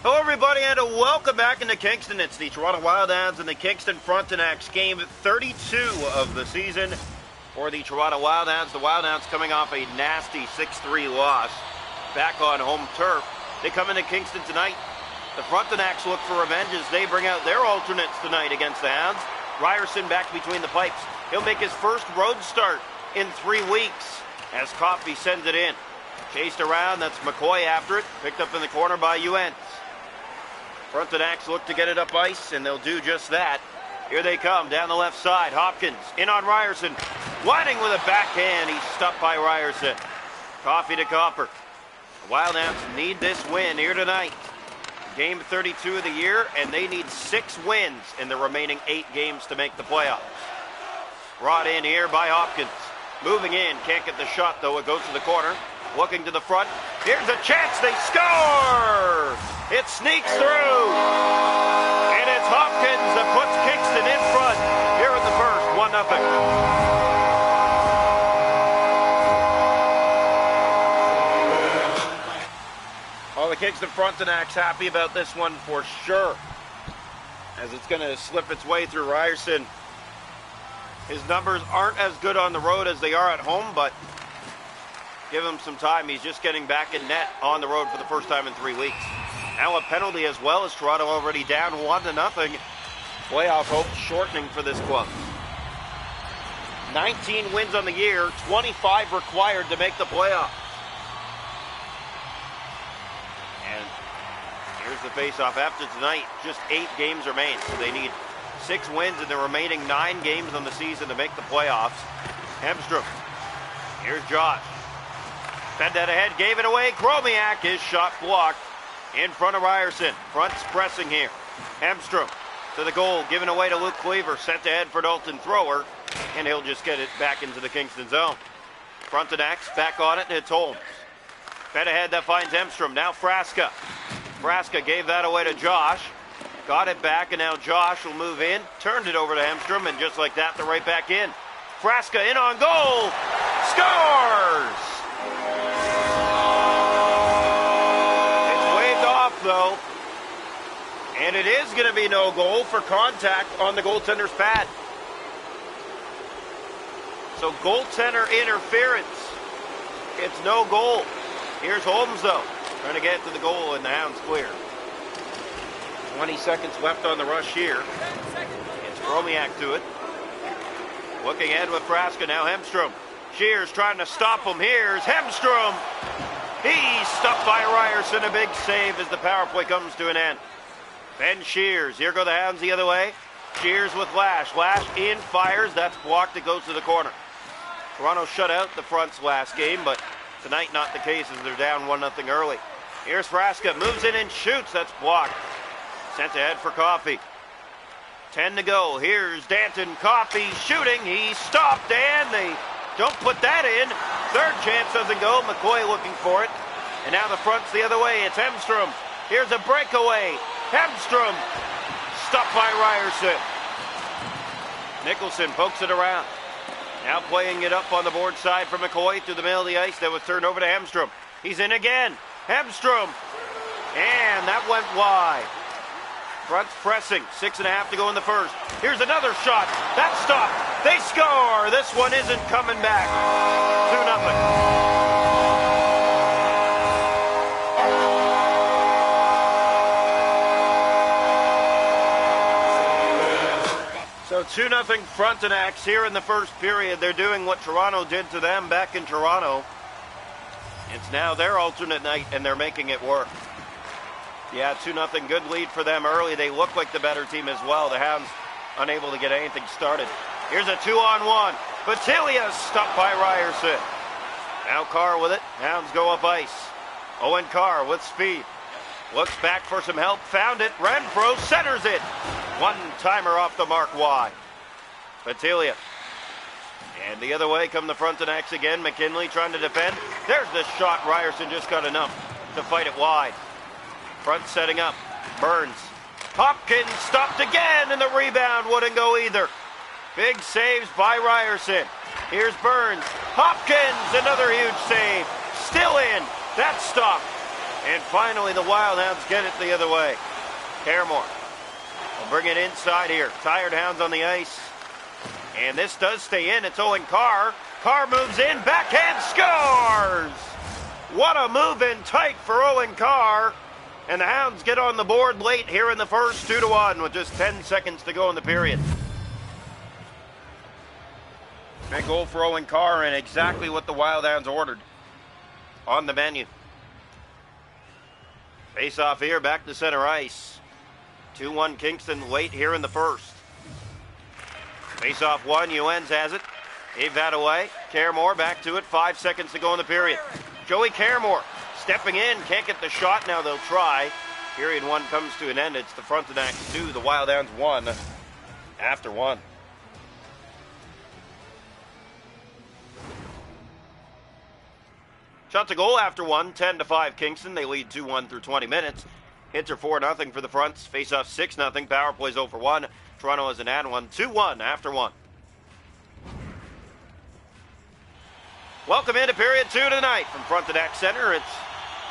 Hello everybody and welcome back into Kingston. It's the Toronto Wildhounds and the Kingston Frontenacs, game 32 of the season for the Toronto Wildhounds. The Wildhounds coming off a nasty 6-3 loss back on home turf. They come into Kingston tonight. The Frontenacs look for revenge as they bring out their alternates tonight against the Hounds. Ryerson back between the pipes. He'll make his first road start in 3 weeks as Coffey sends it in. Chased around, that's McCoy after it. Picked up in the corner by Hounds. Frontenacs look to get it up ice, and they'll do just that. Here they come, down the left side. Hopkins in on Ryerson. Winding with a backhand. He's stopped by Ryerson. Coffey to Copper. The Wildhounds need this win here tonight. Game 32 of the year, and they need 6 wins in the remaining 8 games to make the playoffs. Brought in here by Hopkins. Moving in, can't get the shot though. It goes to the corner. Looking to the front. Here's a chance, they score! It sneaks through. And it's Hopkins that puts Kingston in front here in the first, 1-0. Well, the Kingston Frontenacs happy about this one for sure, as it's going to slip its way through Ryerson. His numbers aren't as good on the road as they are at home, but give him some time. He's just getting back in net on the road for the first time in 3 weeks. Now a penalty as well, as Toronto already down 1-0. Playoff hope shortening for this club. 19 wins on the year, 25 required to make the playoffs. And here's the face-off. After tonight, just 8 games remain, so they need 6 wins in the remaining 9 games on the season to make the playoffs. Hemstrom. Here's Josh. Fed that ahead, gave it away. Chromiak, his shot blocked in front of Ryerson. Front's pressing here. Hemstrom to the goal, given away to Luke Cleaver. Sent ahead for Dalton Thrower, and he'll just get it back into the Kingston zone. Frontenacs back on it, and it's Holmes. Fed ahead, that finds Hemstrom. Now Frasca. Frasca gave that away to Josh. Got it back, and now Josh will move in. Turned it over to Hemstrom, and just like that, they're right back in. Frasca in on goal. Scores! Though, and it is going to be no goal for contact on the goaltender's pad. So goaltender interference. It's no goal. Here's Holmes though, trying to get to the goal, and the Hounds clear. 20 seconds left on the rush here. It's Chromiak to it. Looking ahead with Frasca, now Hemstrom. Shears trying to stop him. Here's Hemstrom. He's stopped by Ryerson. A big save as the power play comes to an end. Ben Shears. Here go the Hounds the other way. Shears with Lash. Lash in, fires. That's blocked. It goes to the corner. Toronto shut out the Fronts last game, but tonight not the case as they're down 1-0 early. Here's Frasca. Moves in and shoots. That's blocked. Sent ahead for Coffey. 10 to go. Here's Danton. Coffey shooting. He stopped, and they don't put that in. Third chance doesn't go. McCoy looking for it. And now the front's the other way. It's Hemstrom. Here's a breakaway. Hemstrom stopped by Ryerson. Nicholson pokes it around. Now playing it up on the board side for McCoy through the middle of the ice. That was turned over to Hemstrom. He's in again. Hemstrom. And that went wide. Front's pressing. 6.5 to go in the first. Here's another shot. That's stopped. They score. This one isn't coming back. 2-0. So 2-0 Frontenacs here in the first period. They're doing what Toronto did to them back in Toronto. It's now their alternate night, and they're making it work. Yeah, 2-0, good lead for them early. They look like the better team as well. The Hounds unable to get anything started. Here's a 2-on-1. Batilia stopped by Ryerson. Now Carr with it. Hounds go up ice. Owen Carr with speed. Looks back for some help. Found it. Renfro centers it. One-timer off the mark wide. Batilia. And the other way come the Frontenacs again. McKinley trying to defend. There's the shot. Ryerson just got enough to fight it wide. Front setting up. Burns. Hopkins stopped again, and the rebound wouldn't go either. Big saves by Ryerson. Here's Burns. Hopkins, another huge save. Still in. That stopped. And finally, the Wildhounds get it the other way. Caremore will bring it inside here. Tired Hounds on the ice. And this does stay in. It's Owen Carr. Carr moves in. Backhand scores! What a move in tight for Owen Carr. And the Hounds get on the board late here in the first, 2-1, with just 10 seconds to go in the period. Big goal for Owen Carr, and exactly what the Wildhounds ordered on the menu. Face off here, back to center ice. 2-1 Kingston late here in the first. Face off one, Uens has it. Gave that away. Caremore back to it, 5 seconds to go in the period. Joey Caremore stepping in, can't get the shot, now they'll try. Period one comes to an end. It's the Frontenacs 2, the Wildhounds 1 after 1. Shots a goal after 1, 10-5 Kingston. They lead 2-1 through 20 minutes. Hits are 4-0 for the Fronts. Face off 6-0. Power plays 0 for 1. Toronto has an add 1. 2-1 after 1. Welcome into period 2 tonight from Frontenac Center. It's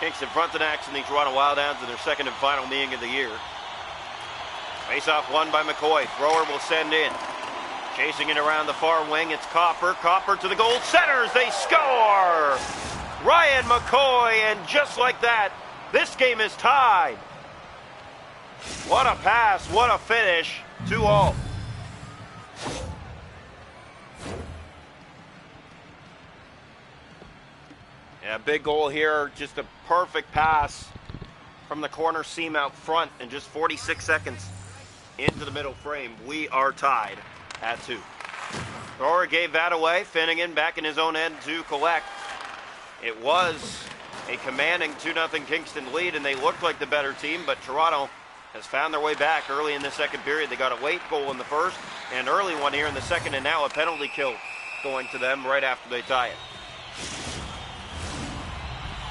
Kingston Frontenacs and the Toronto Wildhounds in their second and final meeting of the year. Face off one by McCoy. Thrower will send in. Chasing it around the far wing. It's Copper. Copper to the goal. Centers. They score! Ryan McCoy, and just like that, this game is tied. What a pass, what a finish, 2-2. Yeah, big goal here, just a perfect pass from the corner seam out front in just 46 seconds into the middle frame. We are tied at 2. Thrower gave that away, Finnegan back in his own end to collect. It was a commanding 2-0 Kingston lead, and they looked like the better team, but Toronto has found their way back early in the second period. They got a late goal in the first, and an early one here in the second, and now a penalty kill going to them right after they tie it.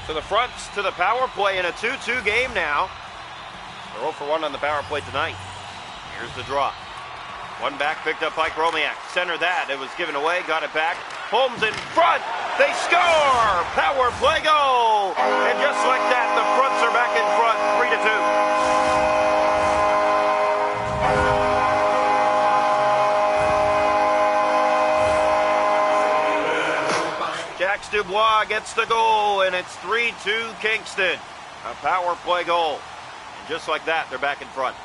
So the Fronts to the power play in a 2-2 game now. They're 0 for 1 on the power play tonight. Here's the draw. One back picked up by Chromiak. Center that. It was given away. Got it back. Holmes in front. They score! Power play goal! And just like that, the Fronts are back in front, 3-2. Jax Dubois gets the goal, and it's 3-2 Kingston. A power play goal. And just like that, they're back in front.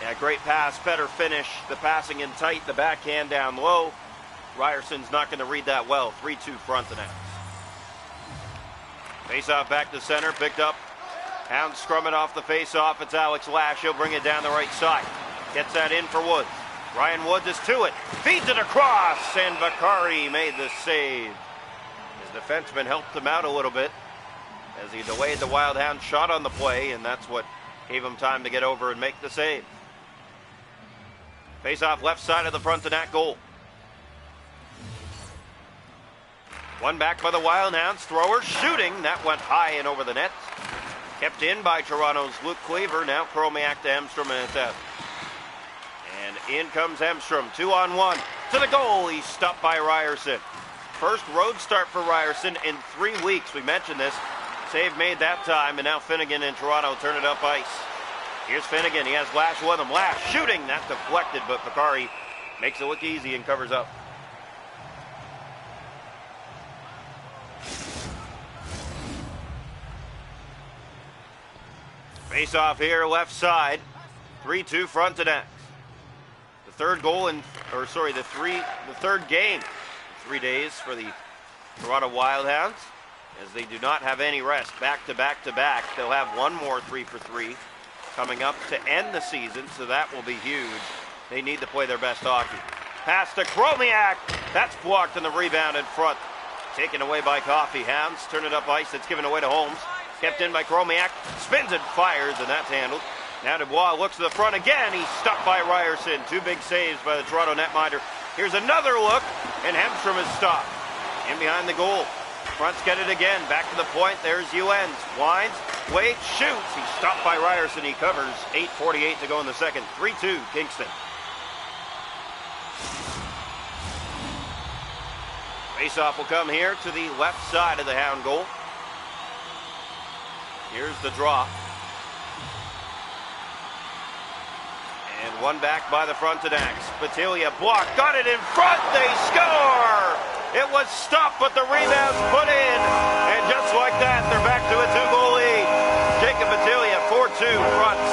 Yeah, great pass, better finish. The passing in tight, the backhand down low. Ryerson's not going to read that well. 3-2 Frontenacs. Face-off back to center, picked up. Hounds scrum it off the face-off. It's Alex Lash. He'll bring it down the right side. Gets that in for Woods. Ryan Woods is to it. Feeds it across, and Bakari made the save. His defenseman helped him out a little bit as he delayed the Wildhound shot on the play, and that's what gave him time to get over and make the save. Face-off left side of the Frontenac goal. One back by the Wildhounds. Thrower shooting. That went high and over the net. Kept in by Toronto's Luke Cleaver. Now Chromiak to Hemstrom, and it's out. And in comes Hemstrom. 2-on-1 to the goal. He's stopped by Ryerson. First road start for Ryerson in 3 weeks. We mentioned this. Save made that time, and now Finnegan and Toronto turn it up ice. Here's Finnegan. He has Lash with him. Lash shooting. That deflected, but Bakari makes it look easy and covers up. Face off here, left side. 3-2 Frontenacs. The third goal in, the third game in 3 days for the Toronto Wildhounds, as they do not have any rest. Back to back to back. They'll have one more 3-for-3 coming up to end the season, so that will be huge. They need to play their best hockey. Pass to Chromiak. That's blocked on the rebound in front. Taken away by Coffey. Hounds turn it up ice. It's given away to Holmes. Kept in by Chromiak. Spins it, fires, and that's handled. Now Dubois looks to the front again. He's stopped by Ryerson. 2 big saves by the Toronto netminder. Here's another look, and Hemstrom is stopped. In behind the goal. Fronts get it again. Back to the point. There's Uens. Winds. Waits. Shoots. He's stopped by Ryerson. He covers. 8:48 to go in the second. 3-2 Kingston. Faceoff will come here to the left side of the Hound goal. Here's the draw. And one back by the Frontenacs. Battaglia blocked, got it in front, they score! It was stopped, but the rebound's put in. And just like that, they're back to a 2-goal lead. Jacob Battaglia, 4-2 fronts.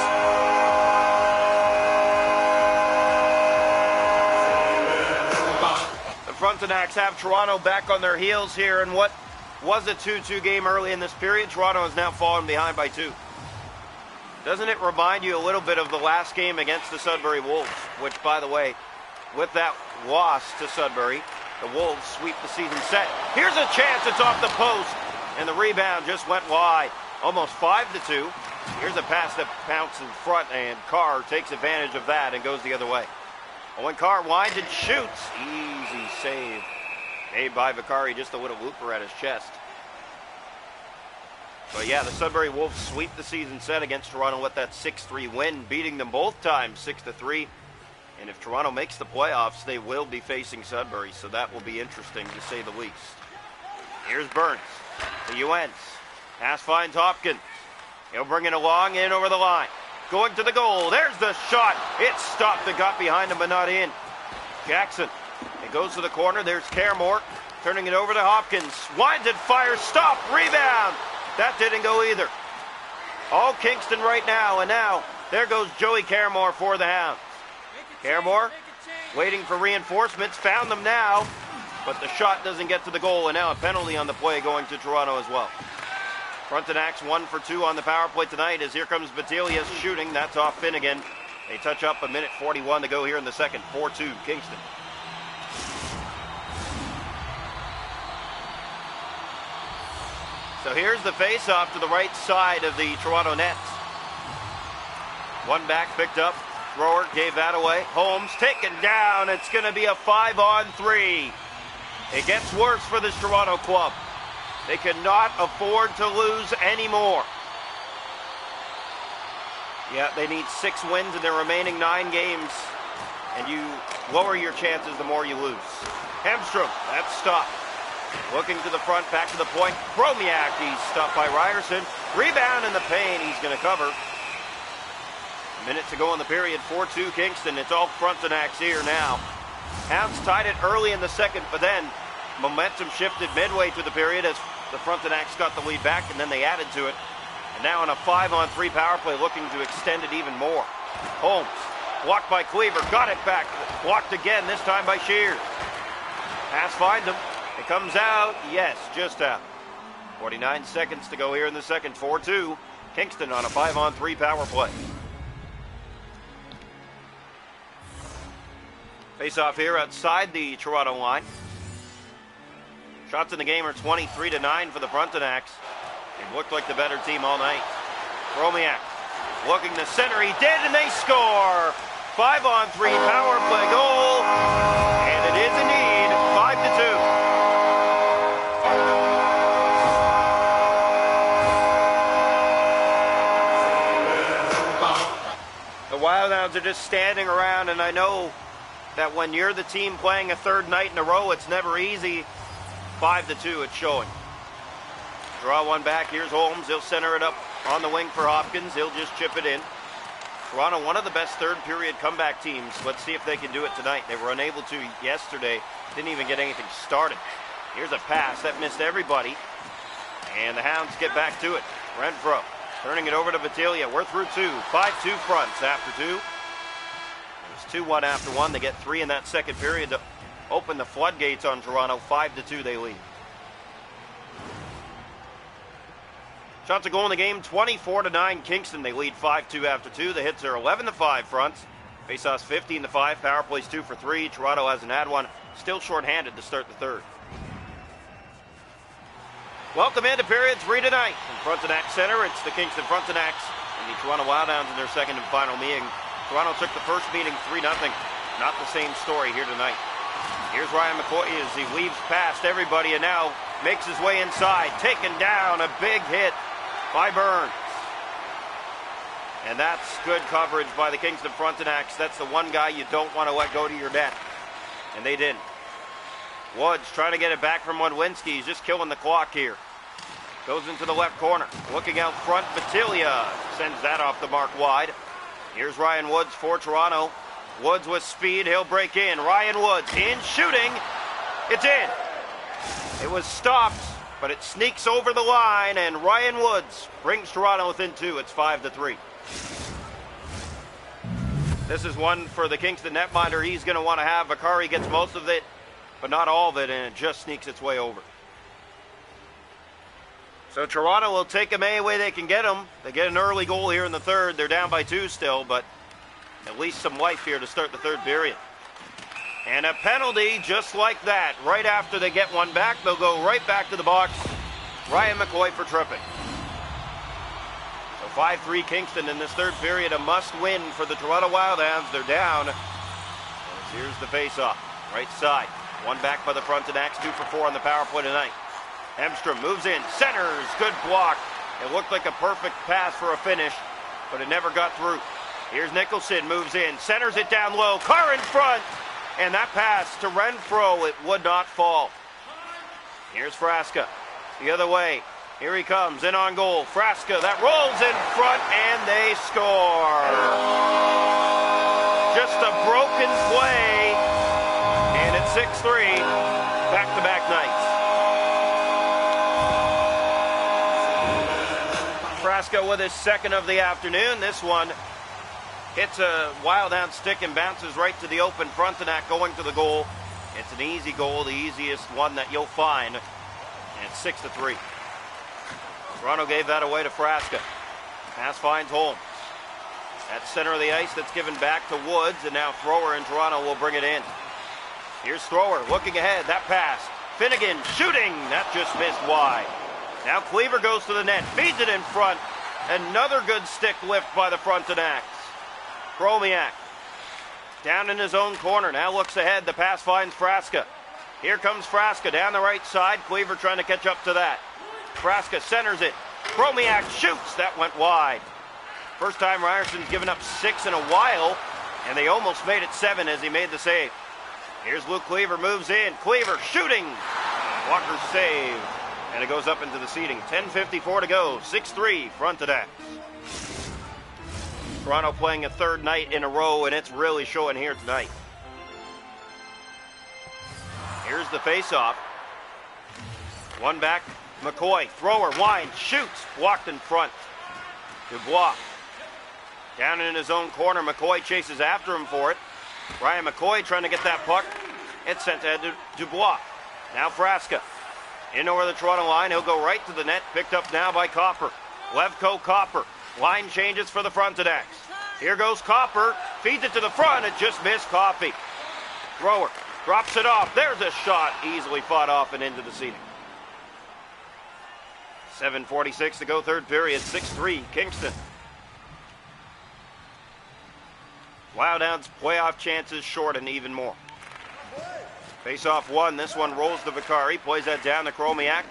The Frontenacs have Toronto back on their heels here in what was a 2-2 game early in this period. Toronto has now fallen behind by 2. Doesn't it remind you a little bit of the last game against the Sudbury Wolves, which, by the way, with that loss to Sudbury, the Wolves sweep the season set. Here's a chance, it's off the post, and the rebound just went wide. Almost 5-2. Here's a pass that bounced in front, and Carr takes advantage of that and goes the other way. When Carr winds and shoots, easy save. Made by Vicari, just a little looper at his chest. But yeah, the Sudbury Wolves sweep the season set against Toronto with that 6-3 win, beating them both times 6-3. And if Toronto makes the playoffs, they will be facing Sudbury, so that will be interesting to say the least. Here's Burns, the UNs. Pass finds Hopkins. He'll bring it along, in over the line. Going to the goal, there's the shot. It's stopped, it got behind him, but not in. Jackson, it goes to the corner, there's Caremore. Turning it over to Hopkins. Winds and fires, stop, rebound. That didn't go either. All Kingston right now, and now there goes Joey Caremore for the Hounds. Caremore waiting for reinforcements, found them now, but the shot doesn't get to the goal, and now a penalty on the play going to Toronto as well. Frontenacs 1 for 2 on the power play tonight as here comes Battaglia's shooting. That's off Finnegan. They touch up, a minute 41 to go here in the second. 4-2 Kingston. So here's the face-off to the right side of the Toronto nets. One back picked up. Thrower gave that away. Holmes taken down. It's going to be a 5-on-3. It gets worse for this Toronto club. They cannot afford to lose anymore. Yeah, they need 6 wins in their remaining 9 games. And you lower your chances the more you lose. Hemstrom, that's stopped. Looking to the front, back to the point. Bromiak, he's stopped by Ryerson. Rebound in the paint, he's going to cover. A minute to go in the period, 4-2 Kingston. It's all Frontenacs here now. Hounds tied it early in the second, but then momentum shifted midway through the period as the Frontenacs got the lead back, and then they added to it. And now on a 5-on-3 power play, looking to extend it even more. Holmes, blocked by Cleaver, got it back. Blocked again, this time by Shears. Pass finds him. It comes out, yes, just out. 49 seconds to go here in the second, 4-2. Kingston on a 5-on-3 power play. Face off here outside the Toronto line. Shots in the game are 23-9 for the Frontenacs. They've looked like the better team all night. Bromiak looking to center, he did, and they score! 5-on-3 power play goal, and it is indeed 5-2. The Wild Hounds are just standing around, and I know that when you're the team playing a third night in a row, it's never easy. 5-2, it's showing. Draw one back, here's Holmes, he'll center it up on the wing for Hopkins, he'll just chip it in. Toronto, one of the best third period comeback teams. Let's see if they can do it tonight. They were unable to yesterday, didn't even get anything started. Here's a pass that missed everybody, and the Hounds get back to it. Renfro turning it over to Battaglia. We're through 2, 5-2 fronts after 2. It was 2-1 after 1. They get 3 in that second period to open the floodgates on Toronto. 5-2 they lead. Shots a goal in the game, 24-9 Kingston. They lead 5-2 after 2. The hits are 11-5 fronts. Faceoffs 15-5. Power plays 2 for 3. Toronto hasn't had one. Still shorthanded to start the third. Welcome into period 3 tonight. In Frontenac Center, it's the Kingston Frontenacs and the Toronto Wild Hounds in their second and final meeting. Toronto took the first meeting 3-0. Not the same story here tonight. Here's Ryan McCoy as he weaves past everybody and now makes his way inside. Taken down, a big hit by Burns. And that's good coverage by the Kingston Frontenacs. That's the one guy you don't want to let go to your net. And they didn't. Woods trying to get it back from Wodwinski. He's just killing the clock here. Goes into the left corner. Looking out front, Battaglia sends that off the mark wide. Here's Ryan Woods for Toronto. Woods with speed, he'll break in. Ryan Woods in, shooting. It's in. It was stopped, but it sneaks over the line, and Ryan Woods brings Toronto within 2. It's 5-3. This is one for the Kingston netminder he's going to want to have. Bakari gets most of it, but not all of it, and it just sneaks its way over. So Toronto will take them any way they can get them. They get an early goal here in the third. They're down by 2 still, but at least some life here to start the third period. And a penalty just like that. Right after they get one back, they'll go right back to the box. Ryan McCoy for tripping. So 5-3 Kingston in this third period. A must-win for the Toronto Wildhounds. They're down. Here's the face-off. Right side. One back by the Frontenacs. 2 for 4 on the power play tonight. Hemstrom moves in. Centers. Good block. It looked like a perfect pass for a finish, but it never got through. Here's Nicholson. Moves in. Centers it down low. Carr in front. And that pass to Renfro, it would not fall. Here's Frasca. The other way. Here he comes, in on goal. Frasca, that rolls in front, and they score. Just a broken play, and it's 6-3, back-to-back nights. Frasca with his second of the afternoon. This one hits a Wildhound stick and bounces right to the open Frontenac going to the goal. It's an easy goal, the easiest one that you'll find, and it's 6-3. Toronto gave that away to Frasca. Pass finds Holmes. At center of the ice, that's given back to Woods, and now Thrower in Toronto will bring it in. Here's Thrower looking ahead. That pass. Finnegan shooting. That just missed wide. Now Cleaver goes to the net, feeds it in front. Another good stick lift by the Frontenacs. Chromiak down in his own corner. Now looks ahead. The pass finds Frasca. Here comes Frasca down the right side. Cleaver trying to catch up to that. Frasca centers it. Chromiak shoots. That went wide. First time Ryerson's given up 6 in a while, and they almost made it 7 as he made the save. Here's Luke Cleaver, moves in. Cleaver shooting. Walker's save. And it goes up into the seating. 10:54 to go. 6-3 Frontenacs. Toronto playing a third night in a row, and it's really showing here tonight. Here's the face-off. One back. McCoy. Thrower. Winds. Shoots. Blocked in front. Dubois. Down in his own corner. McCoy chases after him for it. Ryan McCoy trying to get that puck. It's sent to Dubois. Now Frasca. In over the Toronto line. He'll go right to the net. Picked up now by Copper. Levko Copper. Line changes for the Frontenacs. Here goes Copper. Feeds it to the front. It just missed Coffey. Thrower. Drops it off. There's a shot. Easily fought off and into the seating. 7:46 to go, third period. 6-3 Kingston. Wildhounds playoff chances shorten even more. Face-off one. This one rolls to Vicari. Plays that down to Chromiak.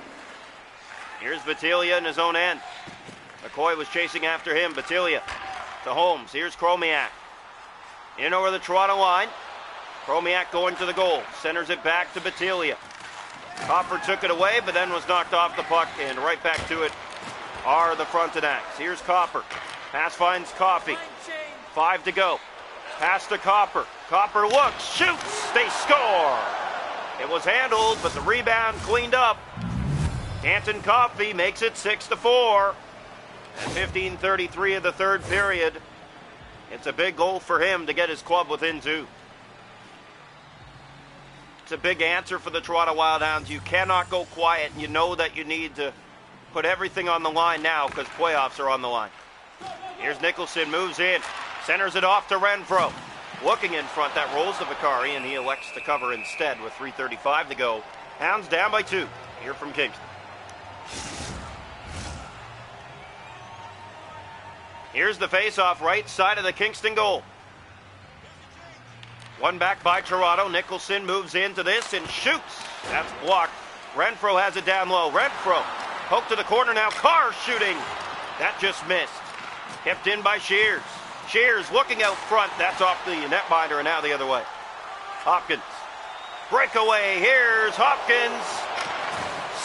Here's Battaglia in his own end. McCoy was chasing after him. Battaglia to Holmes. Here's Chromiak. In over the Toronto line. Chromiak going to the goal. Centers it back to Battaglia. Copper took it away, but then was knocked off the puck, and right back to it are the Frontenacs. Here's Copper. Pass finds Coffey. 5 to go. Pass to Copper. Copper looks, shoots, they score. It was handled, but the rebound cleaned up. Danton Coffey makes it 6-4. At 15:33 of the third period, it's a big goal for him to get his club within 2. It's a big answer for the Toronto Wildhounds. You cannot go quiet, and you know that you need to put everything on the line now because playoffs are on the line. Here's Nicholson, moves in, centers it off to Renfro. Looking in front, that rolls to Vicari, and he elects to cover instead with 3:35 to go. Hounds down by 2 here from Kingston. Here's the face-off right side of the Kingston goal. One back by Toronto. Nicholson moves into this and shoots. That's blocked. Renfro has it down low. Renfro poked to the corner now. Carr shooting. That just missed. Kept in by Shears. Shears looking out front. That's off the netminder and now the other way. Hopkins. Breakaway. Here's Hopkins.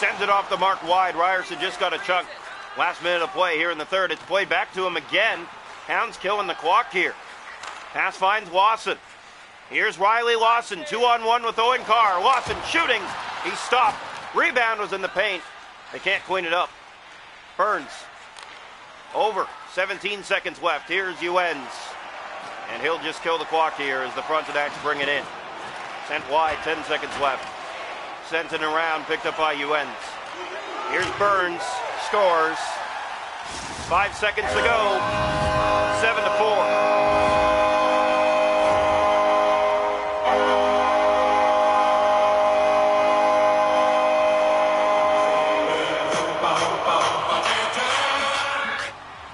Sends it off the mark wide. Ryerson just got a chunk. Last minute of play here in the third. It's played back to him again. Hounds killing the clock here. Pass finds Lawson. Here's Riley Lawson, 2-on-1 with Owen Carr. Lawson shooting. He stopped. Rebound was in the paint. They can't clean it up. Burns. Over. 17 seconds left. Here's Ewens. And he'll just kill the clock here as the Frontenacs bring it in. Sent wide, 10 seconds left. Sent it around, picked up by Ewens. Here's Burns. Scores. 5 seconds to go. 7-4.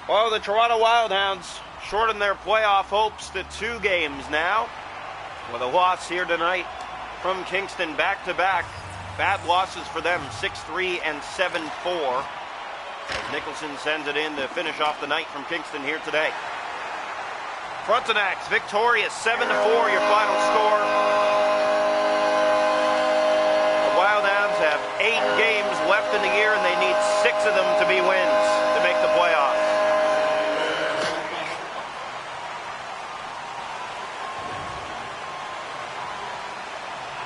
Well, the Toronto Wildhounds shorten their playoff hopes to 2 games now, with a loss here tonight from Kingston back-to-back. Bad losses for them, 6-3 and 7-4. As Nicholson sends it in to finish off the night from Kingston here today. Frontenacs victorious, 7-4 your final score.